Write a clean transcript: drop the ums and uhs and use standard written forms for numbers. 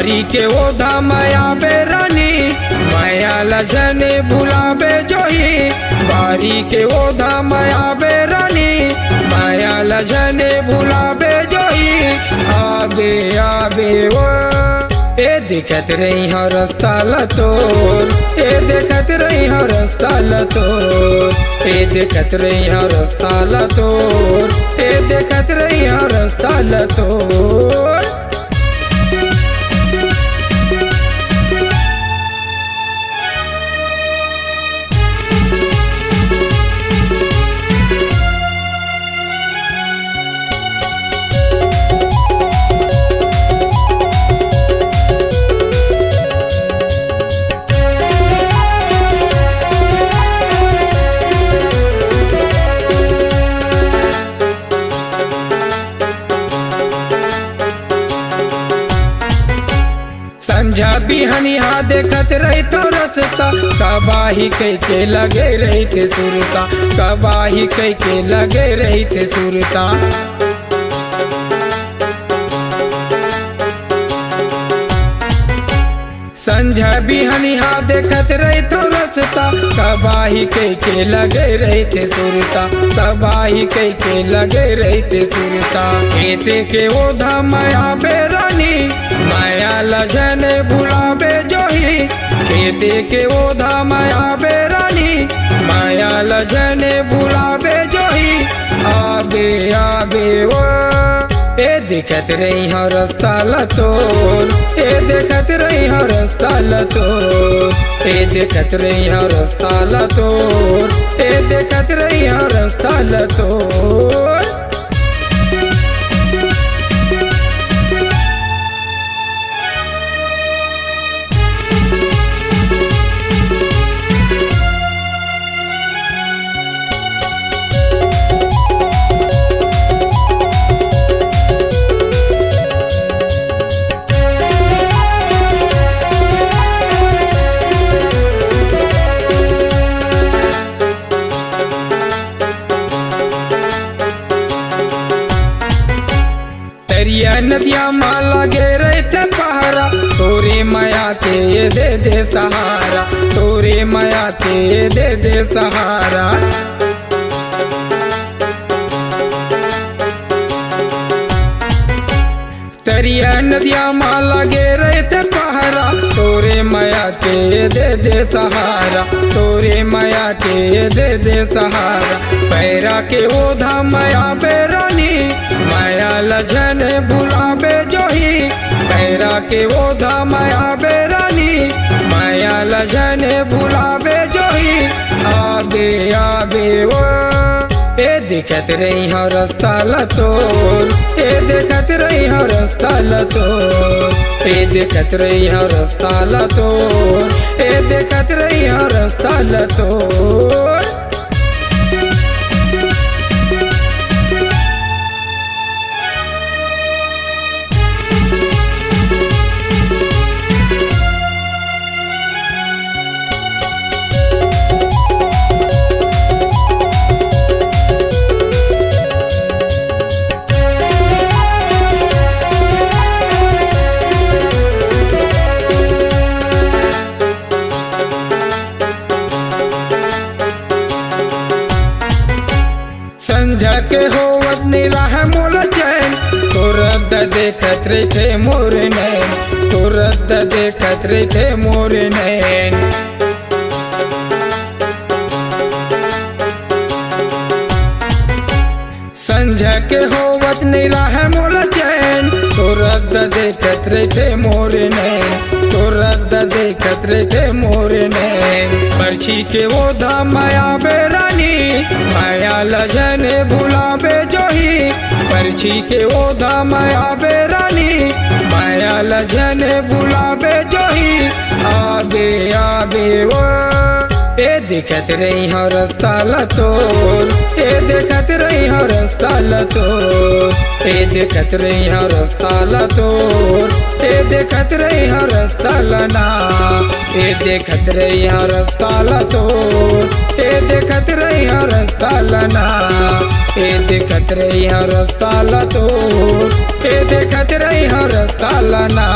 बारी के ओधा माया बेरानी माया लजने भुलाबे जोही बारी के ओधा माया बेरानी माया लजने भुलाबे जोही आबे आबे वो ए देखत रही हो रास्ता लतोर ए देखत रही हो रास्ता लतोर ए देखत रही हो रास्ता लतोर ए देखत रही हो रास्ता लतोर। संझा बिहनिया देखत रही तो रसता कबाही कह के लगे रही थे सुरता कबाही कह के लगे रही थे सुरता। संझा बिहनिया देखत रही तो रसता कबाही कह के लगे रही थे सुरता कबाही कह के लगे रही थे सुरता। खेते के ओधा माया बेरानी माया लजने भुलाबे जोही खेते के ओधा माया बेरानी माया लजने भुलाबे जोही आबे आबे वो ए देखत रही हो रास्ता लतोर ए देखत रही हो रास्ता लतोर ए देखत रही हो रास्ता लतोर ए देखत रही हो रास्ता लतोर। दरिया नदिया माला गे रहे थे पहारा तोरे माया के ये दे सहारा तोरे माया के ये दे सहारा। दरिया नदिया माला गे रहे थे पहारा तोरे माया के ये दे सहारा तोरे माया के ये दे सहारा। पैरा के ओधा माया बेरानी माया लजने भुलाबे जोही पैरा के ओधा माया बेरानी माया लजने भुलाबे जोही आबे आबे वो ए देखत रही हो रास्ता लतोर ए देखत रही हो रास्ता लतोर ए देखत रही हो रास्ता लतोर ए देखत रही हो रास्ता लतोर। संझा के होवत निराह मोल चैन तुरत देखत रहे थे मोर नैन तुरत देखत रहे थे मोर नैन। संझा के होवत निराह मोल चैन तुरत देखत रहे थे मोर नैन तुरत देखत रहे थे मोर नैन। पर्ची के ओधा माया बेरानी माया लजने भुलाबे जोही पर्ची के ओधा माया बेरानी माया लजने भुलाबे जोही आबे आबे वो ए देखत रही हो रास्ता लतोर ए देखत रही हो रास्ता लतोर ए देखत रही हो रास्ता लतोर ए देखत रही हो रास्ता लना ए देखत रही हो रास्ता लतोर ए देखत रही हो रास्ता लना ए देखत रही हो रास्ता लतोर ए देखत रही हो रास्ता लना।